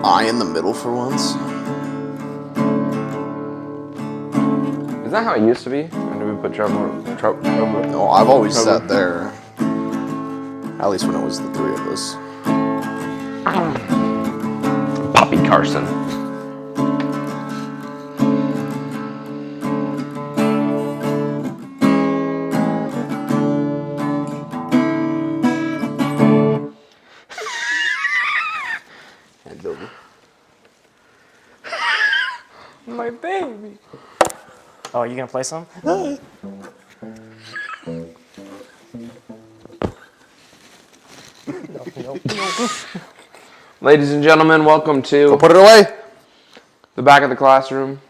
I in the middle for once. Is that how it used to be? Or did we put Trevor? No, I've always sat there. At least when it was the three of us. Poppy Carson. Hand over. My baby. Oh, you gonna play some? Nope. Ladies and gentlemen, welcome Go to put it away. the back of the classroom,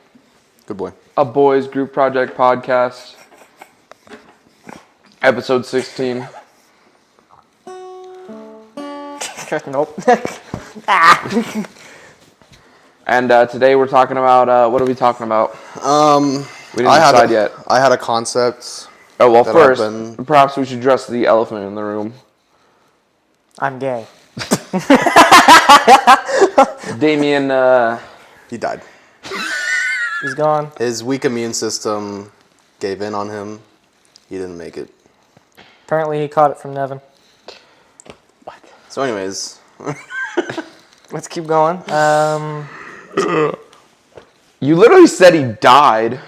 Good boy. a boys group project podcast, episode 16. Nope. And today we're talking about, what are we talking about? We didn't decide yet. I had a concept. Oh, well, that first, I've been- perhaps we should address the elephant in the room. I'm gay. Damian, He died. He's gone. His weak immune system gave in on him. He didn't make it. Apparently he caught it from Nevan. So anyways, Let's keep going. you literally said he died.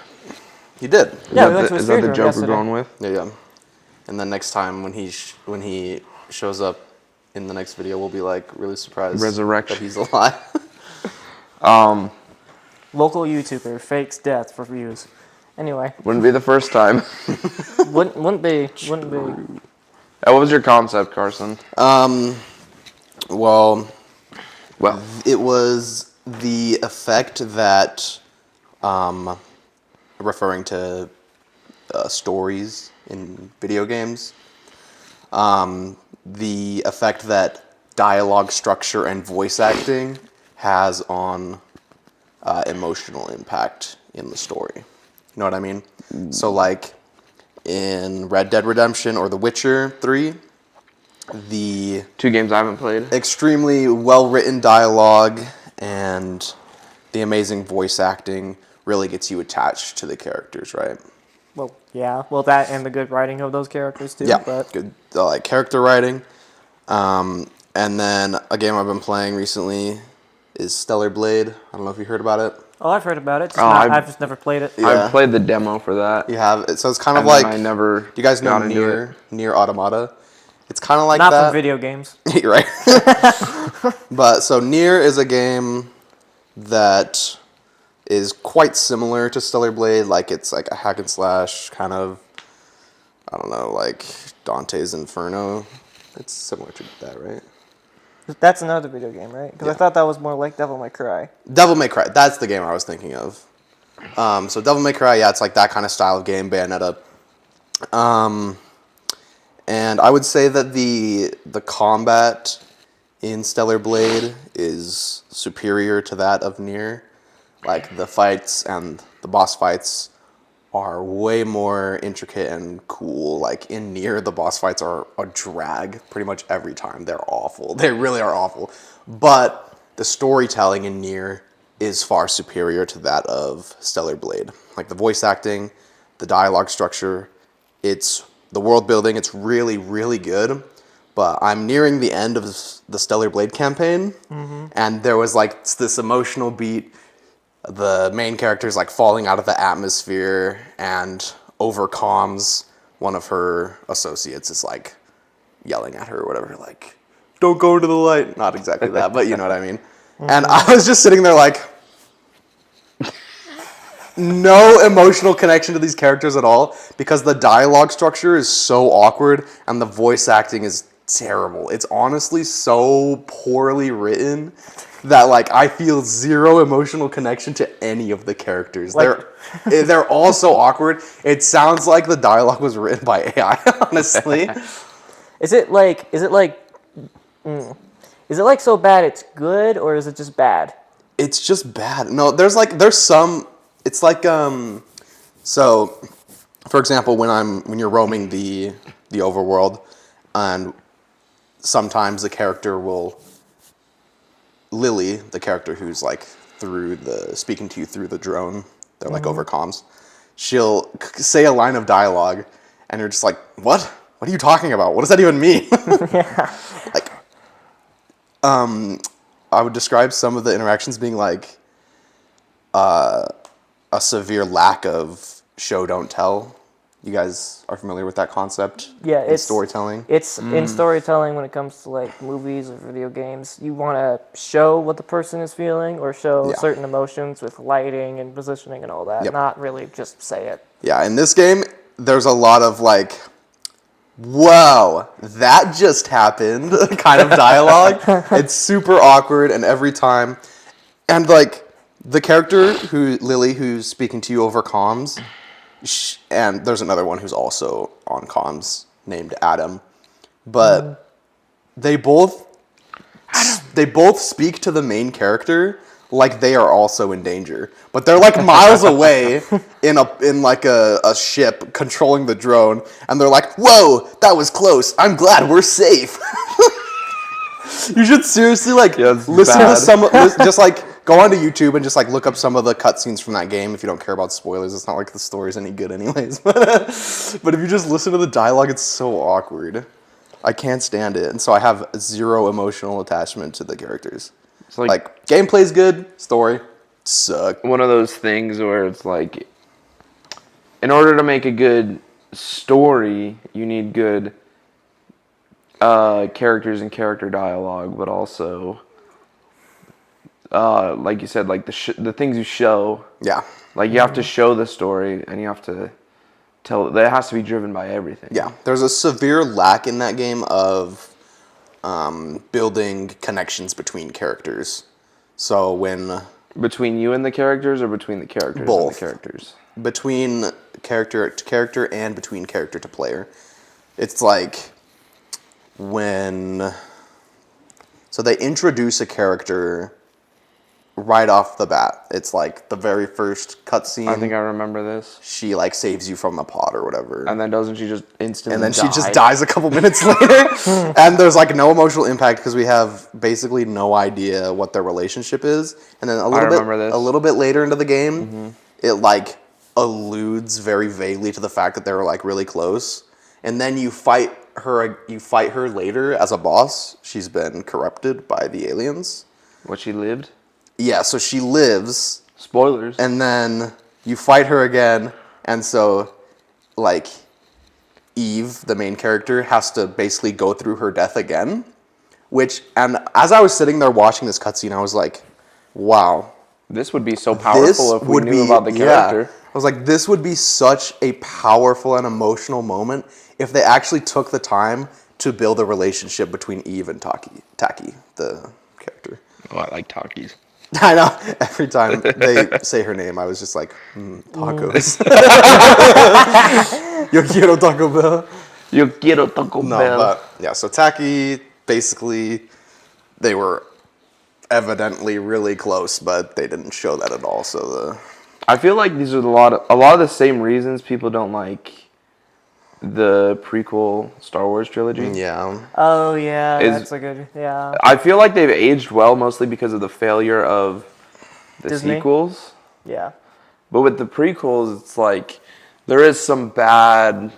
he did. Yeah, we went to his Is that food the room joke yesterday. we're going with? Yeah. And then next time when he shows up in the next video, we'll be like really surprised Resurrection. that he's alive. Local YouTuber fakes death for views. Anyway, Wouldn't be the first time. wouldn't be. What was your concept, Carson? Well, Well, it was the effect that, referring to stories in video games, the effect that dialogue structure and voice acting has on emotional impact in the story. You know what I mean? So like in Red Dead Redemption or The Witcher 3, the 2 games I haven't played. extremely well-written dialogue and the amazing voice acting really gets you attached to the characters, right? Well, yeah. Well, that and the good writing of those characters too. Yeah, But good like character writing. And then a game I've been playing recently is Stellar Blade. I don't know if you heard about it. oh, I've heard about it. I've just never played it. Yeah. I played the demo for that. You have it, so it's kind of And like then I never do you guys know got into Near Automata? It's kind of like Not that. from video games. You're right. But so Nier is a game that is quite similar to Stellar Blade. Like it's like a hack and slash kind of, I don't know, like Dante's Inferno. It's similar to that, right? That's another video game, right? Because I thought that was more like Devil May Cry. Devil May Cry. That's the game I was thinking of. So Devil May Cry, yeah, it's like that kind of style of game, Bayonetta. And I would say that the combat in Stellar Blade is superior to that of Nier. Like the fights and the boss fights are way more intricate and cool. Like in Nier, the boss fights are a drag pretty much every time. They're awful. They really are awful. But the storytelling in Nier is far superior to that of Stellar Blade. Like the voice acting, the dialogue structure, it's the world building, it's really, really good. But I'm nearing the end of the Stellar Blade campaign, and there was like this emotional beat. The main character is like falling out of the atmosphere, and overcomes one of her associates is like yelling at her or whatever, like, don't go into the light. Not exactly that, but you know what I mean. And I was just sitting there like, no emotional connection to these characters at all because the dialogue structure is so awkward and the voice acting is terrible. It's honestly so poorly written that like I feel zero emotional connection to any of the characters. Like- They're all so awkward. It sounds like the dialogue was written by AI, honestly. Is it like so bad it's good, or is it just bad? It's just bad. No, there's some. It's like so, for example, when you're roaming the overworld, and sometimes the character will Lily, the character who's like speaking to you through the drone, they're like over comms. She'll say a line of dialogue, and you're just like, what? What are you talking about? What does that even mean? Like, I would describe some of the interactions being like a severe lack of show don't tell. You guys are familiar with that concept? Yeah, in storytelling. It's in storytelling when it comes to like movies or video games. You want to show what the person is feeling or show certain emotions with lighting and positioning and all that. Yep. Not really just say it. Yeah, in this game, there's a lot of like, whoa, that just happened kind of dialogue. It's super awkward, and every time, and like the character Lily, who's speaking to you over comms, and there's another one who's also on comms named Adam, but they both speak to the main character like they are also in danger, but they're like miles away in like a ship controlling the drone, and they're like, "Whoa, that was close. I'm glad we're safe." You should seriously like listen to just like go onto YouTube and just like look up some of the cutscenes from that game if you don't care about spoilers. It's not like the story's any good anyways. But if you just listen to the dialogue, it's so awkward. I can't stand it, and so I have zero emotional attachment to the characters. It's like gameplay's good, story suck. One of those things where it's like, in order to make a good story, you need good characters and character dialogue, but also, like you said, like the things you show. Yeah. Like you have to show the story, and you have to tell. That has to be driven by everything. Yeah. There's a severe lack in that game of building connections between characters. So when between you and the characters, or between the characters both. And the characters? Between character to character and between character to player. It's like so they introduce a character right off the bat. It's like the very first cutscene. I think I remember this. She like saves you from the pod or whatever. And then doesn't she just instantly And then die? she just dies a couple minutes later. And there's like no emotional impact because we have basically no idea what their relationship is. And then a little bit later into the game, it like alludes very vaguely to the fact that they were like really close. And then you fight her later as a boss. She's been corrupted by the aliens. What, she lived? Yeah, so she lives. Spoilers. And then you fight her again, and so, like, Eve, the main character, has to basically go through her death again. And as I was sitting there watching this cutscene, I was like, wow. This would be so powerful if we knew about the character. Yeah. I was like, this would be such a powerful and emotional moment if they actually took the time to build a relationship between Eve and Taki, the character. Oh, I like Takis. I know. Every time they say her name, I was just like, tacos. Yo quiero Taco Bell. Yo quiero Taco Bell. But yeah, so Taki, basically, they were evidently really close, but they didn't show that at all. So I feel like these are a lot of the same reasons people don't like the prequel Star Wars trilogy. Yeah. Oh yeah, that's a good I feel like they've aged well, mostly because of the failure of the Disney? sequels. Yeah. But with the prequels, it's like there is some bad.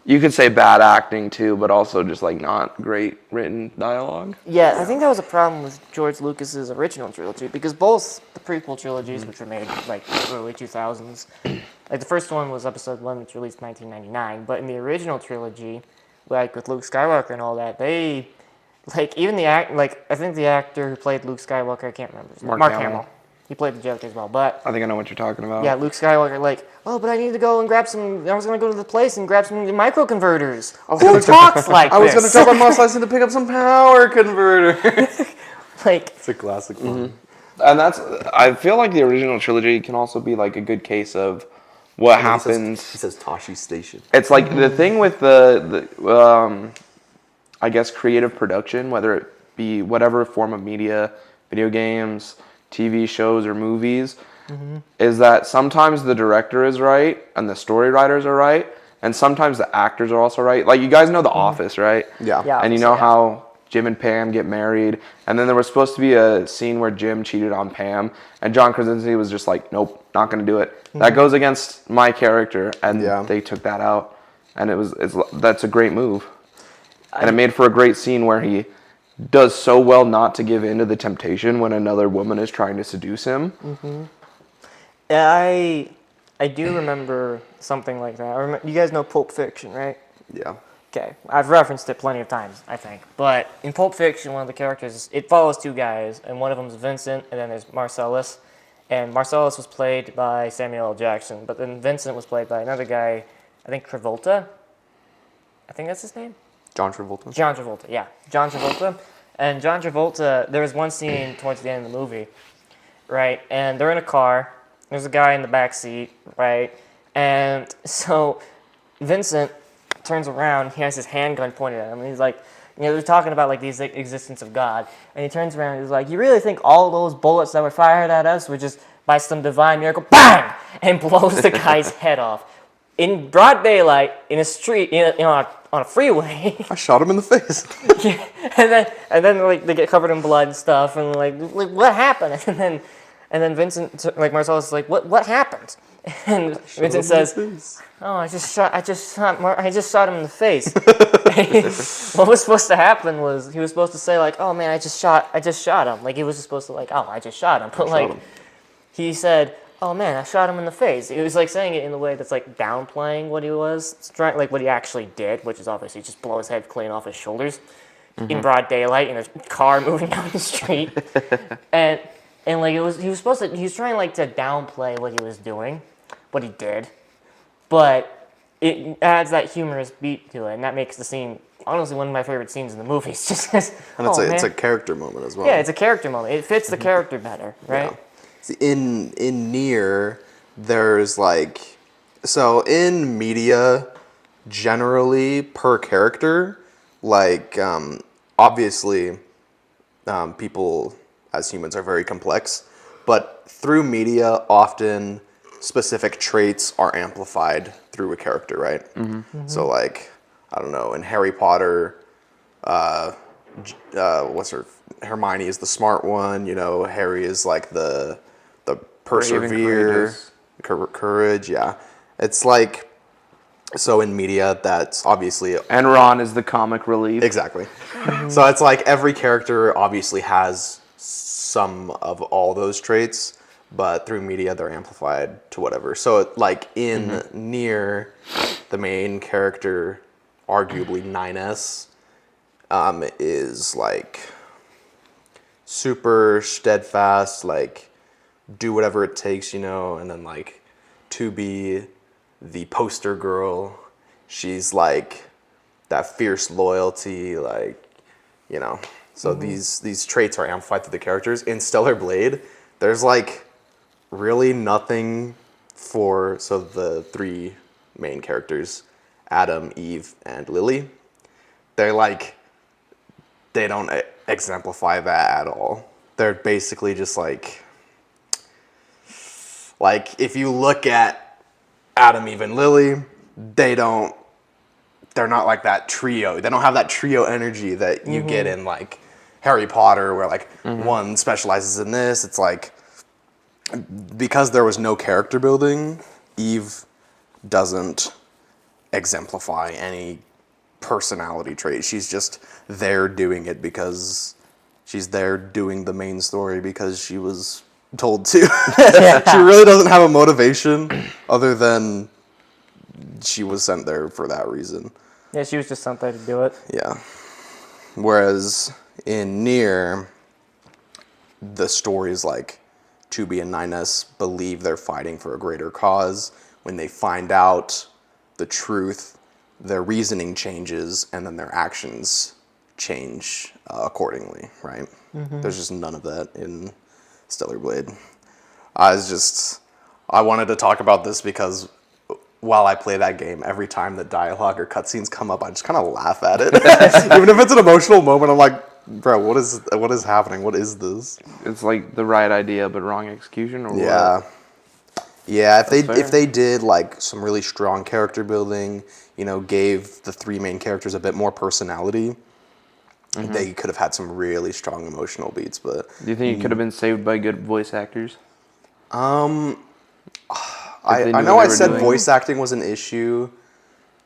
You could say bad acting too, but also just like not great written dialogue. Yeah, I think that was a problem with George Lucas's original trilogy because both the prequel trilogies, which were made like early 2000s, like the first one was Episode 1, which released in 1999. But in the original trilogy, like with Luke Skywalker and all that, they like even I think the actor who played Luke Skywalker, I can't remember his name. Mark Hamill. He played the Joker as well, but I think I know what you're talking about. yeah, Luke Skywalker, like, oh, but I need to go and grab some. I was gonna go to the place and grab some microconverters. Who talks like this? I was going to drop on Mos Eisley to pick up some power converter. Like, It's a classic one. And I feel like the original trilogy can also be like a good case of what happens. He says Tashi Station. It's like the thing with the I guess creative production, whether it be whatever form of media, video games, TV shows, or movies, is that sometimes the director is right and the story writers are right, and sometimes the actors are also right. Like you guys know The Office, right? Yeah. Yeah. And you know how Jim and Pam get married, and then there was supposed to be a scene where Jim cheated on Pam, and John Krasinski was just like, nope, not going to do it. That goes against my character, and they took that out, and that's a great move. And it made for a great scene where he does so well not to give in to the temptation when another woman is trying to seduce him. I do remember something like that. You guys know Pulp Fiction, right? Yeah. Okay, I've referenced it plenty of times, I think. But in Pulp Fiction, one of the characters, it follows two guys, and one of them is Vincent, and then there's Marcellus. And Marcellus was played by Samuel L. Jackson, but then Vincent was played by another guy, I think Travolta. I think that's his name? John Travolta. John Travolta, yeah. John Travolta. And John Travolta, there was one scene towards the end of the movie, right? And they're in a car. There's a guy in the back seat, right? And so Vincent turns around. He has his handgun pointed at him. And he's like, they're talking about like the existence of God. And he turns around and he's like, you really think all those bullets that were fired at us were just by some divine miracle? Bang! And blows the guy's head off. In broad daylight, in a street, on a freeway. I shot him in the face. Yeah. And then like they get covered in blood and stuff, and like what happened? And then Vincent, like Marcellus, is like, what happened? And Vincent says, "Oh, I just shot him in the face." What was supposed to happen was he was supposed to say like, "Oh man, I just shot him." Like he was supposed to like, "Oh, I just shot him," but like he said, "Oh man, I shot him in the face." He was like saying it in a way that's like downplaying what he was trying, like what he actually did, which is obviously just blow his head clean off his shoulders in broad daylight in a car moving down the street, and like he was trying like to downplay what he was doing, what he did, but it adds that humorous beat to it, and that makes the scene honestly one of my favorite scenes in the movie. It's just and it's a character moment as well. Yeah, it's a character moment. It fits the character better, right? Yeah. In Nier, there's like, so in media, generally per character, like obviously people as humans are very complex, but through media, often specific traits are amplified through a character, right? So like, I don't know, in Harry Potter, Hermione is the smart one, Harry is like the persevere, courage, yeah. It's like, so in media, that's obviously... And Ron is the comic relief. Exactly. So it's like every character obviously has some of all those traits, but through media, they're amplified to whatever. So like in Nier, the main character, arguably 9S, is like super steadfast, like do whatever it takes, and then like to be the poster girl, she's like that fierce loyalty, like, so these traits are amplified through the characters. In Stellar Blade, there's like really nothing so the three main characters, Adam, Eve, and Lily, they don't exemplify that at all. They're basically just like if you look at Adam, Eve, and Lily, they're not like that trio. They don't have that trio energy that you get in like Harry Potter, where like one specializes in this. It's like, because there was no character building, Eve doesn't exemplify any personality trait. She's just there doing it because she's there doing the main story because she was told to. She really doesn't have a motivation other than she was sent there for that reason. Yeah, she was just sent there to do it. Yeah. Whereas in Nier, the stories like 2B and 9S believe they're fighting for a greater cause. When they find out the truth, their reasoning changes and then their actions change accordingly, right? There's just none of that in Stellar Blade. I wanted to talk about this because while I play that game, every time that dialogue or cutscenes come up, I just kind of laugh at it. Even if it's an emotional moment, I'm like, bro, what is happening? What is this? It's like the right idea but wrong execution, or yeah. what? Yeah, if they did like some really strong character building, gave the three main characters a bit more personality, they could have had some really strong emotional beats. But Do you think it could have been saved by good voice actors? I they know knew what I they were said doing? voice acting was an issue.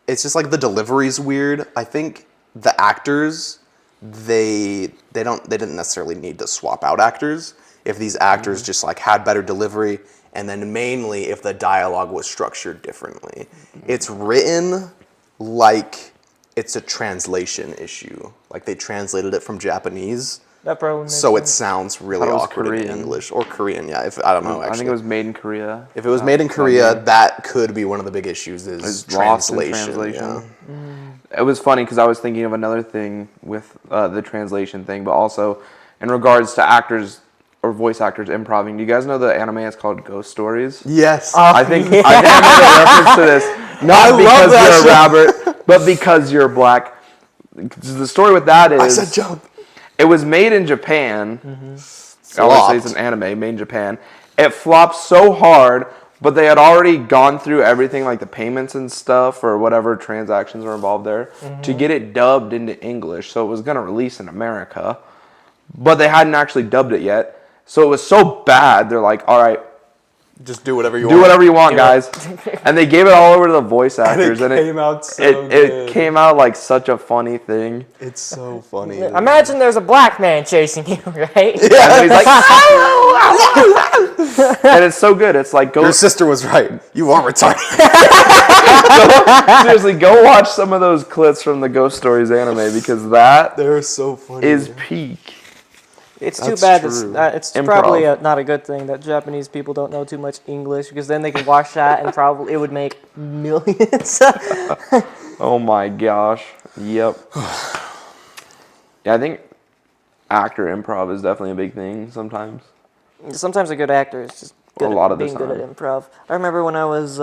It's just like the delivery's weird. I think the actors they didn't necessarily need to swap out actors if these actors just like had better delivery, and then mainly if the dialogue was structured differently. It's written like it's a translation issue. Like they translated it from Japanese, That probably makes so it sense. sounds really Thought it was awkward in Korean. English or Korean. Yeah, if I don't know actually. I think it was made in Korea. If it was made in Korea, that could be one of the big issues is It's lost in translation. translation. Yeah. It was funny because I was thinking of another thing with the translation thing, but also in regards to actors or voice actors improving. Do you guys know the anime is called Ghost Stories? Yes. I think I made a reference to this not I because love that you're a show. rabbit, but because you're black. The story with that is I said jump. it was made in Japan. Obviously, it's an Flopped. anime made in Japan. It flopped so hard, but they had already gone through everything, like the payments and stuff, or whatever transactions were involved there, to get it dubbed into English. So it was going to release in America, but they hadn't actually dubbed it yet. So it was so bad, they're like, all right, Just do whatever you do want. whatever you want, guys. And they gave it all over to the voice actors, and came out so it good. came out like such a funny thing. It's so funny. Imagine there's a black man chasing you, right? And then he's like, and it's so good. It's like, Your go sister was right. You are retarded. seriously, go watch some of those clips from the Ghost Stories anime because that They're so funny. is peak. It's too That's bad. true. It's probably not a good thing that Japanese people don't know too much English, because then they could watch that and probably it would make millions. Oh my gosh. Yep. Yeah, I think actor improv is definitely a big thing sometimes. Sometimes a good actor is just good A lot at of the being good at time. improv. I remember when I was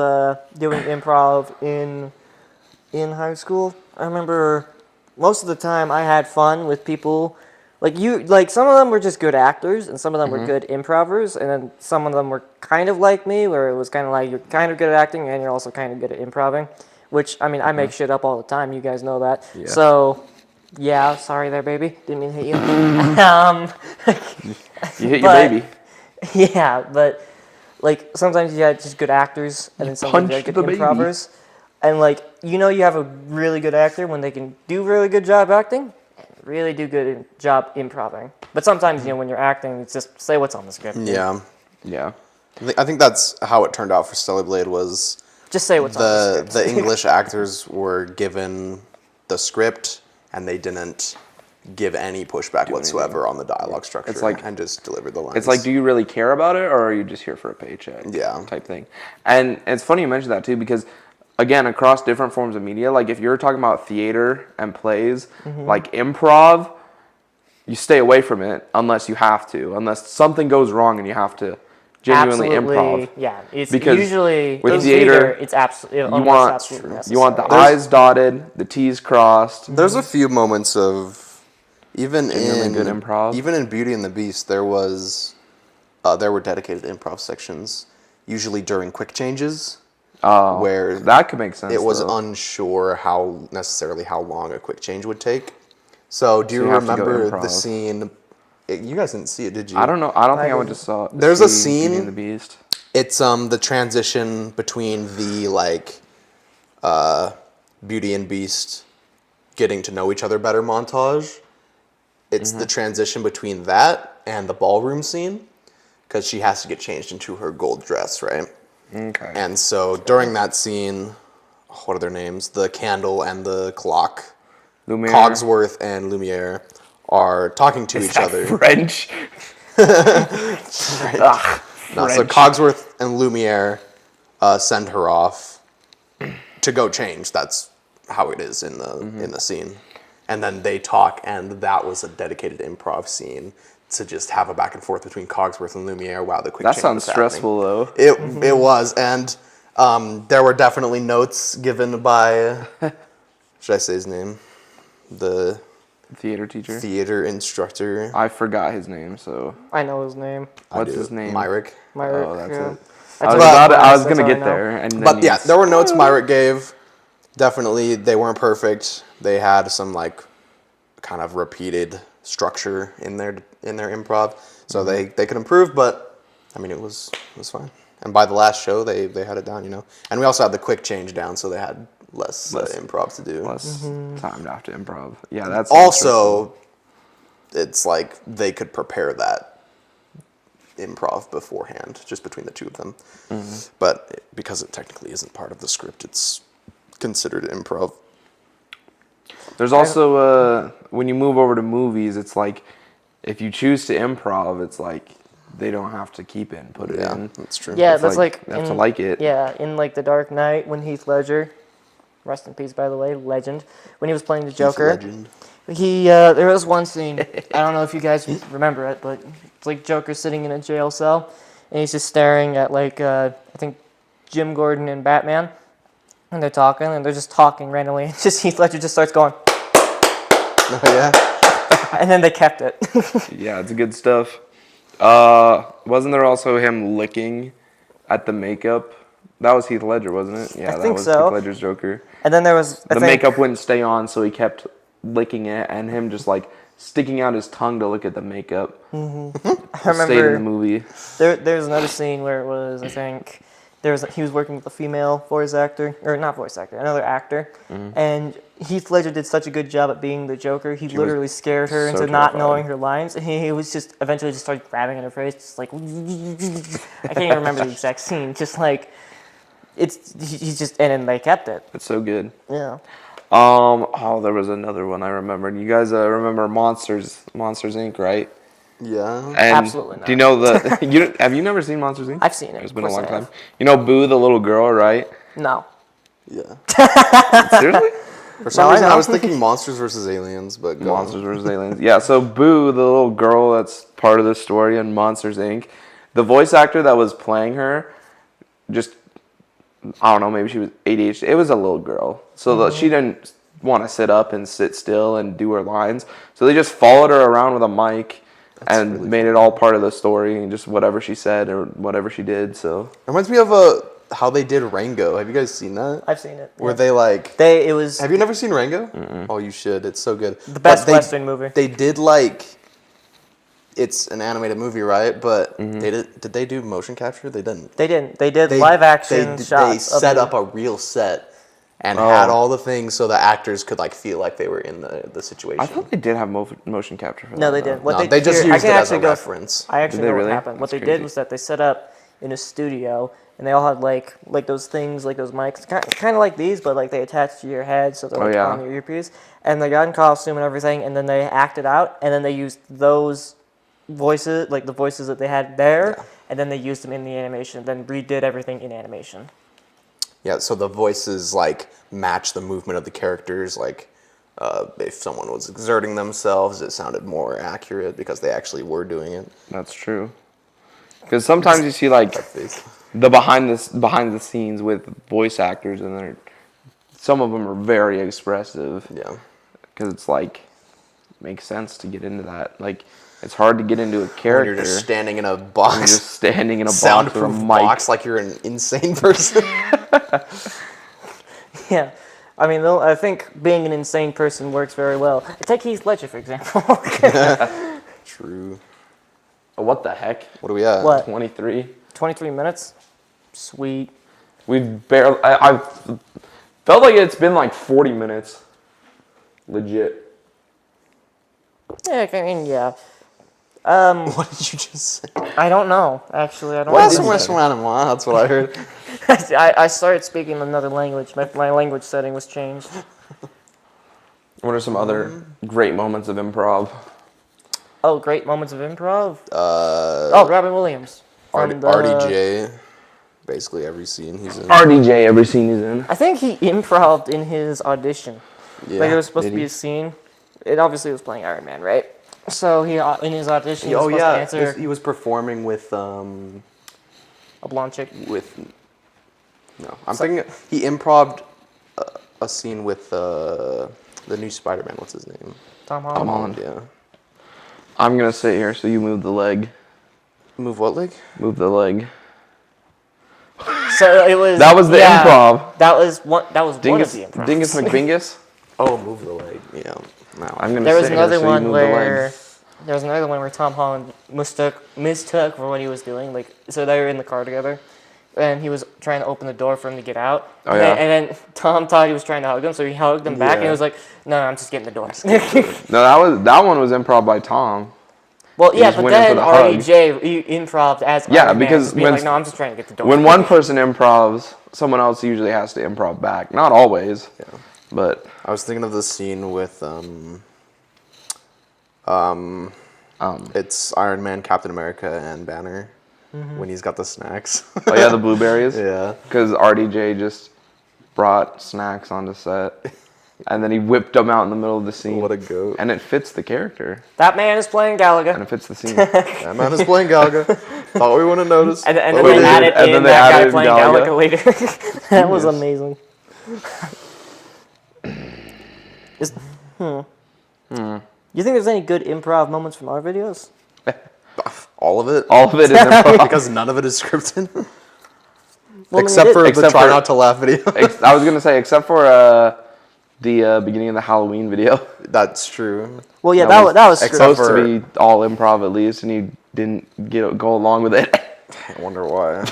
doing improv in high school. I remember most of the time I had fun with people. Like some of them were just good actors, and some of them were good improvers, and then some of them were kind of like me, where it was kind of like you're kind of good at acting and you're also kind of good at improving. Which I mean, I make shit up all the time. You guys know that. Yeah. So, yeah, sorry there, baby. Didn't mean to hit you. You hit your But- baby. Yeah, but like sometimes you had just good actors, and then sometimes you had punched good the baby. improvers. And like you have a really good actor when they can do really good job acting, and really do good job improving. But sometimes when you're acting, it's just say what's on the script. dude. Yeah. Yeah. I think that's how it turned out for Stellar Blade was Just say what's on the script. the English actors were given the script and they didn't give any pushback whatsoever on the dialogue structure. It's like- and just delivered the lines. It's like, do you really care about it, or are you just here for a paycheck? Yeah. Type thing. And it's funny you mentioned that too, because again, across different forms of media, like if you're talking about theater and plays, like improv, you stay away from it unless you have to, unless something goes wrong and you have to genuinely improv. Yeah, it's Because usually with in theater, it's absolutely You want you want the I's dotted, the T's crossed. There's a few moments of even Genuinely in good improv. even in Beauty and the Beast there were dedicated improv sections, usually during quick changes. Oh, where that could make sense. It was though. unsure how long a quick change would take. So do you you have to go remember improv. the scene? You guys didn't see it, did you? I don't know. I don't think I would just saw. There's a see Beauty scene- and the Beast. It's the transition between the Beauty and Beast getting to know each other better montage. It's the transition between that and the ballroom scene, because she has to get changed into her gold dress, right? Okay. And so during that scene, what are their names? The candle and the clock. Lumiere. Cogsworth and Lumiere are talking to each other. French. Ugh, No, so French. Cogsworth and Lumiere send her off to go change. That's how it is in the scene. And then they talk, and that was a dedicated improv scene to just have a back and forth between Cogsworth and Lumiere while the quick That change sounds was happening. stressful though. It was, and there were definitely notes given by, should I say his name? The Theater teacher. theater instructor. I forgot his name. So I know his name. I what's do. his name? Myrick. Myrick. Oh, that's yeah. it. That's I was that's gonna all I get know. there, and then But yeah, you- there were notes Myrick gave. Definitely, they weren't perfect. They had some kind of repeated structure in their improv. So they could improve, but I mean it was fine. And by the last show, they had it down, you know. And we also had the quick change down, so they had less improv to do. Less time to have to improv. Yeah, that's Also, it's like they could prepare that improv beforehand, just between the two of them. But because it technically isn't part of the script, it's considered improv. There's also when you move over to movies, it's like if you choose to improv, it's like they don't have to keep it and put it in. That's true. Yeah, It's that's like you have to like it. Yeah, in like The Dark Knight when Heath Ledger, rest in peace by the way, legend, when he was playing the Joker. Legend. He there was one scene, I don't know if you guys remember it, but it's like Joker sitting in a jail cell, and he's just staring at like I think Jim Gordon and Batman, and they're talking, and they're just talking randomly, and just Heath Ledger just starts going, Oh yeah. and then they kept it. Yeah, it's good stuff. Wasn't there also him licking at the makeup? That was Heath Ledger, wasn't it? Yeah, I that think was so. Heath Ledger's Joker. And then there was The makeup wouldn't stay on, so he kept licking it, and him just like sticking out his tongue to look at the makeup. I Stayed in the remember movie. there's another scene where it was, I think, he was working with a female voice actor, or not voice actor, another actor, and Heath Ledger did such a good job at being the Joker. He literally scared her so into not terrified. knowing her lines. And he was just eventually just started grabbing at her face, just like I can't even remember the exact scene. Just like he's just and then they kept it. It's so good. Yeah. Oh, there was another one I remembered. You guys remember Monsters Inc., right? Yeah. And Absolutely not. Do you know have you never seen Monsters Inc.? I've seen it. It's Of been a course long I time. have. You know Boo, the little girl, right? No. Yeah. Seriously? For some No, I reason, I know. was thinking Monsters vs. Aliens, but go on. Monsters vs. Aliens. Yeah, so Boo, the little girl that's part of the story in Monsters Inc., the voice actor that was playing her, just, I don't know, maybe she was ADHD. It was a little girl. So she didn't want to sit up and sit still and do her lines. So they just followed her around with a mic and really made it all part of the story and just whatever she said or whatever she did. So Reminds me of how they did Rango. Have you guys seen that? I've seen it. Where yeah. they like. It was Have you never seen Rango? Oh, you should. It's so good. the best But Western movie. They did like. It's an animated movie, right? But did they do motion capture? They didn't. They didn't. They did live action shots. They of set the- up a real set and had all the things so the actors could like feel like they were in the situation. I thought they did have motion capture for that. No, they though. didn't. What No, they just here, I used can it as a actually go- reference. I actually Did they know really? what happened. What That's they crazy. did was that they set up in a studio, and they all had like those things, like those mics, kind of like these, but like they attach to your head, so they're like yeah. on your earpiece. And they got in costume and everything, and then they acted out, and then they used those voices, like the voices that they had there, and then they used them in the animation. Then redid everything in animation. Yeah, so the voices like match the movement of the characters. Like if someone was exerting themselves, it sounded more accurate because they actually were doing it. That's true. Because sometimes you see like Face. the behind the scenes with voice actors, and some of them are very expressive. Yeah. Because it's like makes sense to get into that. Like it's hard to get into a When character. you're just standing in a box, when you're just standing in a box with a soundproof mic. box like you're an insane person. Yeah. I mean, I think being an insane person works very well. Take Heath Ledger, for example. True. What the heck? What are we at? What? 23. 23 minutes? Sweet. We've barely. I felt like it's been like 40 minutes. Legit. Yeah, I mean, yeah. What did you just say? I don't know, actually. I don't Well, know. that's what I heard. I started speaking another language. My language setting was changed. What are some other great moments of improv? Oh, great moments of improv? Robin Williams. from the- RDJ, basically every scene he's in. RDJ, every scene he's in. I think he improv'd in his audition. Yeah. Like, it was supposed did to be he? a scene. It obviously was playing Iron Man, right? So he, in his audition, he was Oh supposed yeah, to answer he was performing with a blonde chick. No, I'm thinking he improv'd a scene with the new Spider-Man. What's his name? Tom Holland. Tom Holland. Yeah. I'm gonna sit here, so you move the leg. Move what leg? Move the leg. So it was. That was the improv. That was one. That was one of Dingus, the improvs. Dingus McBingus. Oh, move the leg. Yeah. No. I'm gonna. There was sit here another so you one move the leg. where there was another one where Tom Holland mistook for what he was doing. Like, so they were in the car together, and he was trying to open the door for him to get out. Oh, yeah. And then Tom thought he was trying to hug him, so he hugged him back, and he Yeah. was like, "No, I'm just getting the door." No, that one was improv by Tom. Well, yeah, just but went in for then the hug. REJ improv as Yeah, Iron Man, because just being when- like, "No, I'm just trying to get the door." When one person improvs, someone else usually has to improv back. Not always, but I was thinking of the scene with it's Iron Man, Captain America, and Banner when he's got the snacks. oh yeah, the blueberries. Yeah. Because RDJ just brought snacks onto set, and then he whipped them out in the middle of the scene. What a goat. And it fits the character, That man is playing and Galaga. it fits the scene. That man is playing Galaga. Thought we wouldn't notice. And then but they we did. added And in then they that guy added playing Galaga. Galaga later. That was Genius. amazing. You think there's any good improv moments from our videos? All of it. All of it is improv. Because none of it is scripted. Well, I mean, Except for the Except try for- not to laugh video. I was gonna say, except for the beginning of the Halloween video. That's true. Well, yeah, that was except true. Supposed for- to be all improv at least, and you didn't go along with it. I wonder why.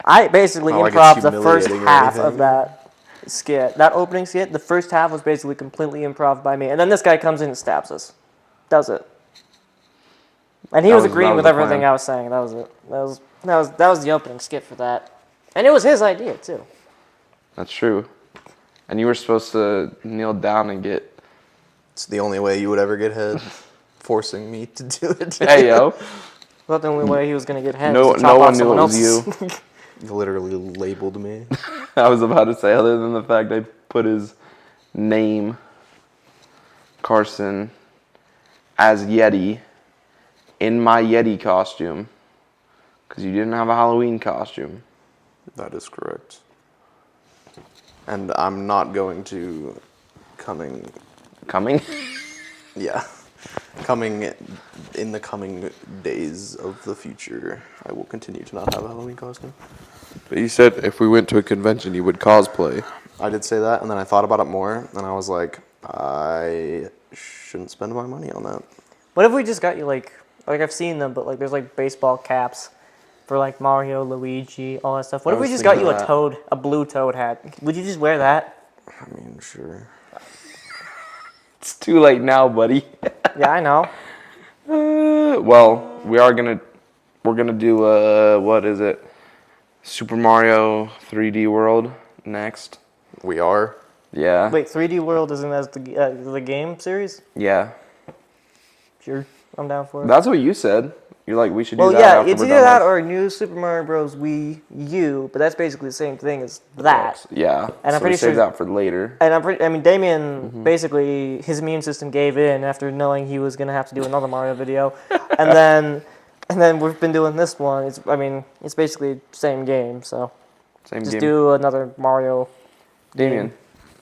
I basically Not like improv it's the first humiliating or half anything. of that skit. That opening skit, the first half was basically completely improv by me. And then this guy comes in and stabs us. Does it. And he was That agreeing was with the everything plan. I was saying. That was it. That was the opening skit for that. And it was his idea, too. That's true. And you were supposed to kneel down and get. It's the only way you would ever get head. Forcing me to do it. Hey yo. Not the only way he was going to get head. No, was to chop no off one knew someone it was else's. you. You literally labeled me. I was about to say, other than the fact I put his name, Carson, as Yeti, in my Yeti costume, because you didn't have a Halloween costume. That is correct. And I'm not going to coming. Yeah. Coming in the coming days of the future, I will continue to not have a Halloween costume. But you said if we went to a convention, you would cosplay. I did say that, and then I thought about it more, and I was like, I shouldn't spend my money on that. What if we just got you, like I've seen them, but, like, there's, like, baseball caps for, like, Mario, Luigi, all that stuff. What if we was just got you thinking a that. toad, a blue toad hat? Would you just wear that? I mean, sure. It's too late now, buddy. Yeah, I know. Well, we're gonna do what is it? Super Mario 3D World next. We are. Yeah. Wait, 3D World isn't as the game series? Yeah. Sure, I'm down for it. That's what you said. You're like, we should do Well, that. yeah, after it's we're either done that with- or New Super Mario Bros. Wii U, but that's basically the same thing as that. Yeah. And I'm so pretty we save sure- that for later. And I mean, Damian, basically, his immune system gave in after knowing he was going to have to do another Mario video. and then we've been doing this one. It's basically the same game, so Same just game. do another Mario Damian.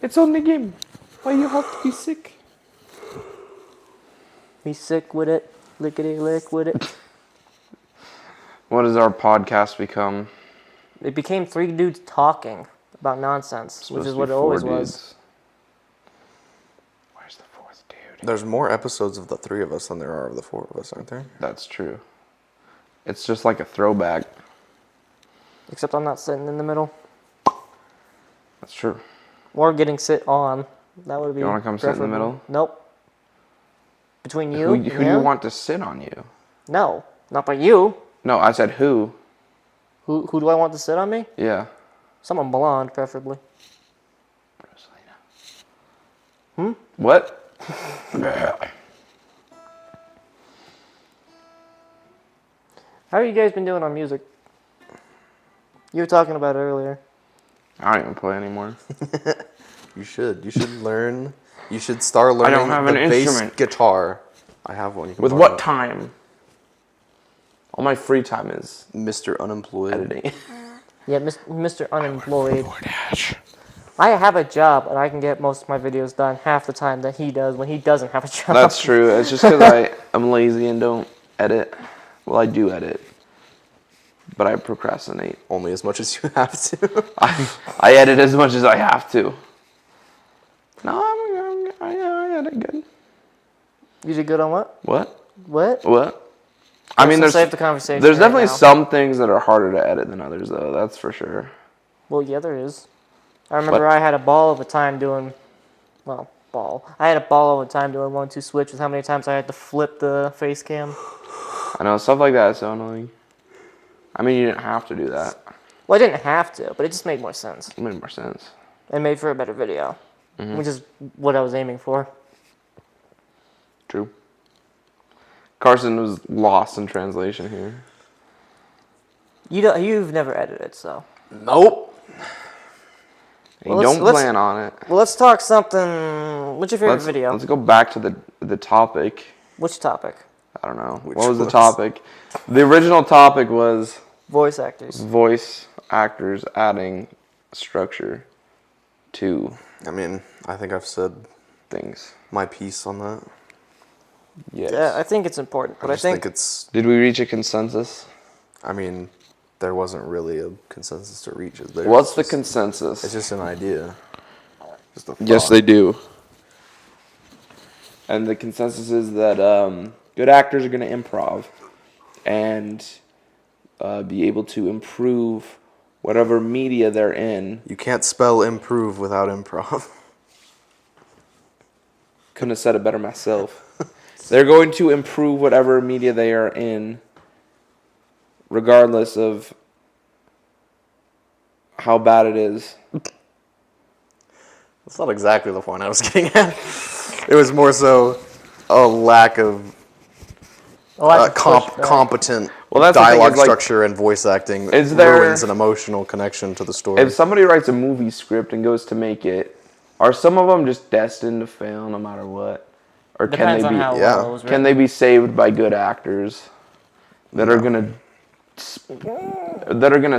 It's only game. Why you have to be sick? Be sick with it, lickety lick with it. What does our podcast become? It became three dudes talking about nonsense, which Supposed is to what be it always four was. dudes. Where's the fourth dude? There's more episodes of the three of us than there are of the four of us, aren't there? That's true. It's just like a throwback. Except I'm not sitting in the middle. That's true. Or getting sit on. That would be. You wanna come sit in the preferable. middle? Nope. Between you, Who and do you him? want to sit on you? No, not by you. No, I said who. Who do I want to sit on me? Yeah. Someone blonde, preferably. What? How have you guys been doing on music? You were talking about it earlier. I don't even play anymore. You should. You should learn. You should start learning don't have the an bass instrument. guitar. I have one. You can With borrow what it. time? All my free time is Mr. Unemployed. editing. Yeah, Mr. Unemployed. I have a job, and I can get most of my videos done half the time that he does when he doesn't have a job. That's true. It's just because I'm lazy and don't edit. Well, I do edit, but I procrastinate. Only as much as you have to. I edit as much as I have to. No, did good. You did good on what? What? What? What? I mean, Let's there's save the conversation. there's right definitely now. some things that are harder to edit than others, though. That's for sure. Well, yeah, there is. I remember I had a ball of a time doing, I had a ball of a time doing 1-2 switch with how many times I had to flip the face cam. I know stuff like that is so annoying. I mean, you didn't have to do that. Well, I didn't have to, but it just made more sense. It made more sense. It made for a better video, which is what I was aiming for. True. Carson was lost in translation here. You've never edited, so. Nope. You don't plan on it. Well, let's talk something. What's your favorite video? Let's go back to the topic. Which topic? I don't know. Which What was the was? topic? The original topic was Voice actors. voice actors adding structure to I mean, I think I've said things. my piece on that. Yes. Yeah, I think it's important, but I I just think think it's. Did we reach a consensus? I mean, there wasn't really a consensus to reach. Is there? What's It's the just- consensus? It's just an idea. Just a Yes, thought. they do. And the consensus is that good actors are going to improv and be able to improve whatever media they're in. You can't spell improve without improv. Couldn't have said it better myself. They're going to improve whatever media they are in, regardless of how bad it is. That's not exactly the point I was getting at. It was more so a lack of competent Well, that's the thing, dialogue is, like, structure and voice acting is there- ruins an emotional connection to the story. If somebody writes a movie script and goes to make it, are some of them just destined to fail no matter what? Or depends can on they be how yeah. well it was can written. they be saved by good actors that are gonna